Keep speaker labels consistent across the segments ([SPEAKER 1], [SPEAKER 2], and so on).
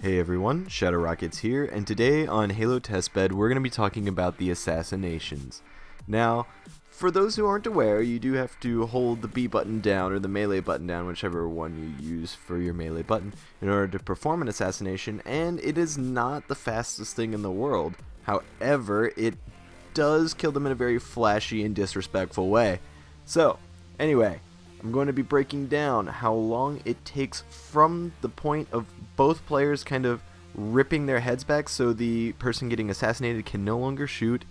[SPEAKER 1] Hey everyone, Shadow Rockets here, and today on Halo Testbed we're going to be talking about the Assassinations. Now, for those who aren't aware, you do have to hold the B button down or the melee button down, whichever one you use for your melee button, in order to perform an assassination, and it is not the fastest thing in the world. However, it does kill them in a very flashy and disrespectful way. So, anyway, I'm going to be breaking down how long it takes from the point of both players kind of ripping their heads back so the person getting assassinated can no longer shoot,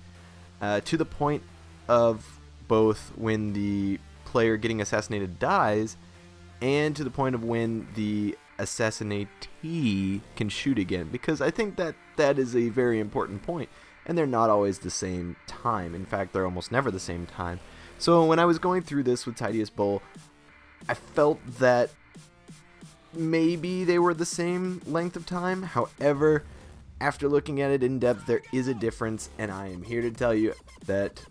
[SPEAKER 1] to the point of both when the player getting assassinated dies, and to the point of when the assassinatee can shoot again, because I think that is a very important point, and they're not always the same time. In fact, they're almost never the same time. So when I was going through this with Tidiest Bowl, I felt that maybe they were the same length of time. However, after looking at it in depth, there is a difference, and I am here to tell you that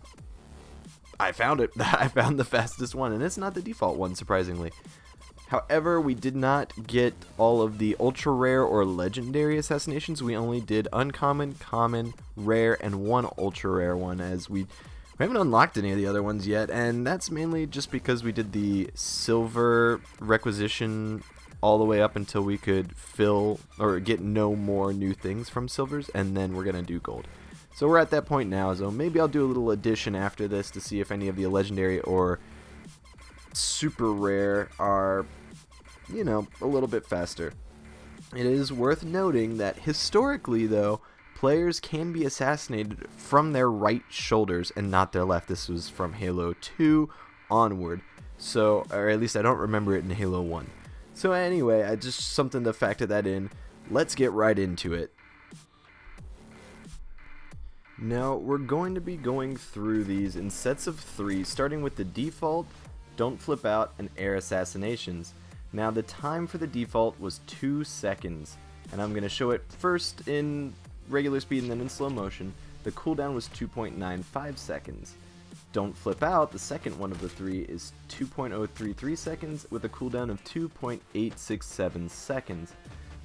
[SPEAKER 1] I found it. I found the fastest one, and it's not the default one, surprisingly. However, we did not get all of the ultra rare or legendary assassinations. We only did uncommon, common, rare, and one ultra rare one, as we haven't unlocked any of the other ones yet, and that's mainly just because we did the silver requisition all the way up until we could fill or get no more new things from silvers, and then we're gonna do gold. So we're at that point now, so maybe I'll do a little addition after this to see if any of the legendary or super rare are, a little bit faster. It is worth noting that historically, though, players can be assassinated from their right shoulders and not their left. This was from Halo 2 onward, so, or at least I don't remember it in Halo 1. So anyway, I just something to factor that in. Let's get right into it. Now, we're going to be going through these in sets of 3, starting with the default, Don't Flip Out, and Air Assassinations. Now, the time for the default was 2 seconds, and I'm going to show it first in regular speed and then in slow motion. The cooldown was 2.95 seconds. Don't Flip Out, the second one of the 3, is 2.033 seconds with a cooldown of 2.867 seconds.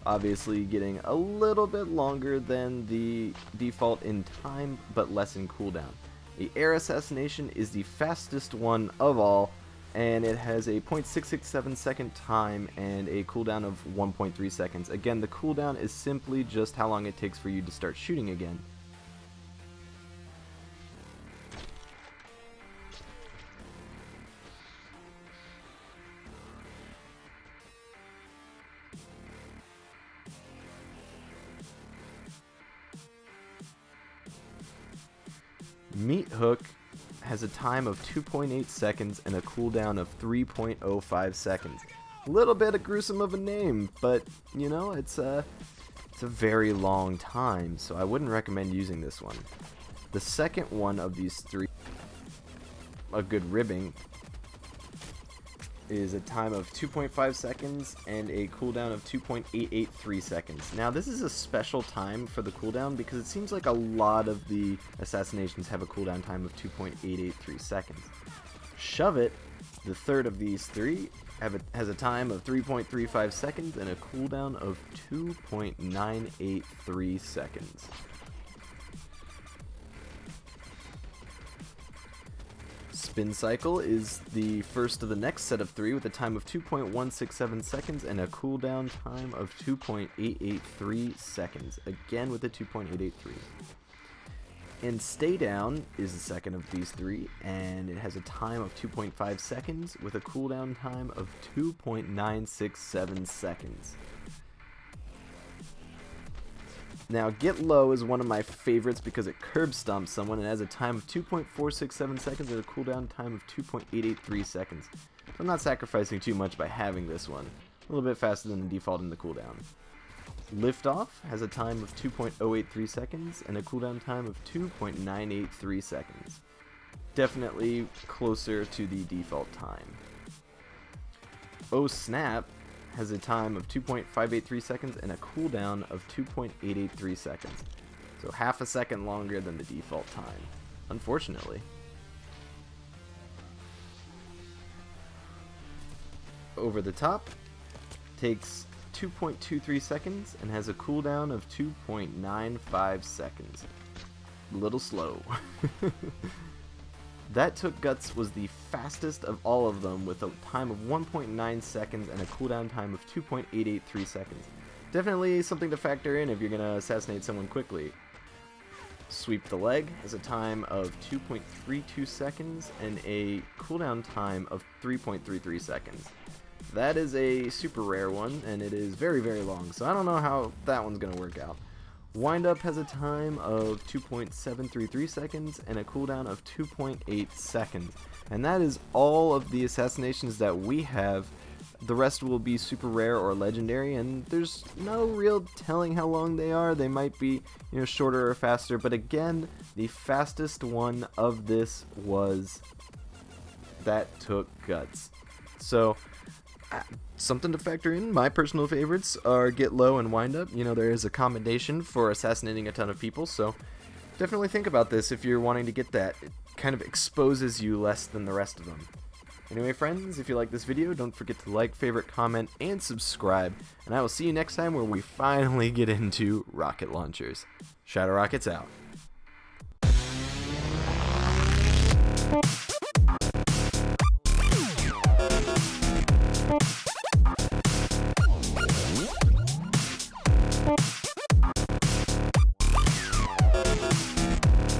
[SPEAKER 1] Obviously getting a little bit longer than the default in time, but less in cooldown. The Air Assassination is the fastest one of all, and it has a 0.667 second time and a cooldown of 1.3 seconds. Again, the cooldown is simply just how long it takes for you to start shooting again. Meat Hook has a time of 2.8 seconds and a cooldown of 3.05 seconds. A little bit gruesome of a name, but it's a very long time, so I wouldn't recommend using this one. The second one of these 3, a good ribbing, is a time of 2.5 seconds and a cooldown of 2.883 seconds. Now, this is a special time for the cooldown because it seems like a lot of the assassinations have a cooldown time of 2.883 seconds. Shove It, the third of these 3, has a time of 3.35 seconds and a cooldown of 2.983 seconds. Spin Cycle is the first of the next set of 3 with a time of 2.167 seconds and a cooldown time of 2.883 seconds, again with a 2.883. And Stay Down is the second of these 3, and it has a time of 2.5 seconds with a cooldown time of 2.967 seconds. Now, Get Low is one of my favorites because it curb stomps someone and has a time of 2.467 seconds and a cooldown time of 2.883 seconds. So I'm not sacrificing too much by having this one. A little bit faster than the default in the cooldown. Lift Off has a time of 2.083 seconds and a cooldown time of 2.983 seconds. Definitely closer to the default time. Oh Snap has a time of 2.583 seconds and a cooldown of 2.883 seconds. So half a second longer than the default time, unfortunately. Over the Top takes 2.23 seconds and has a cooldown of 2.95 seconds. A little slow. That Took Guts was the fastest of all of them with a time of 1.9 seconds and a cooldown time of 2.883 seconds. Definitely something to factor in if you're going to assassinate someone quickly. Sweep the Leg has a time of 2.32 seconds and a cooldown time of 3.33 seconds. That is a super rare one, and it is very, very long, so I don't know how that one's going to work out. Wind Up has a time of 2.733 seconds and a cooldown of 2.8 seconds. And that is all of the assassinations that we have. The rest will be super rare or legendary, and there's no real telling how long they are. They might be, shorter or faster, but again, the fastest one of this was That Took Guts. So, something to factor in. My personal favorites are Get Low and Wind Up. There is a commendation for assassinating a ton of people, so definitely think about this if you're wanting to get that. It kind of exposes you less than the rest of them. Anyway, friends, if you like this video, don't forget to like, favorite, comment, and subscribe, and I will see you next time where we finally get into rocket launchers. Shadow Rockets out.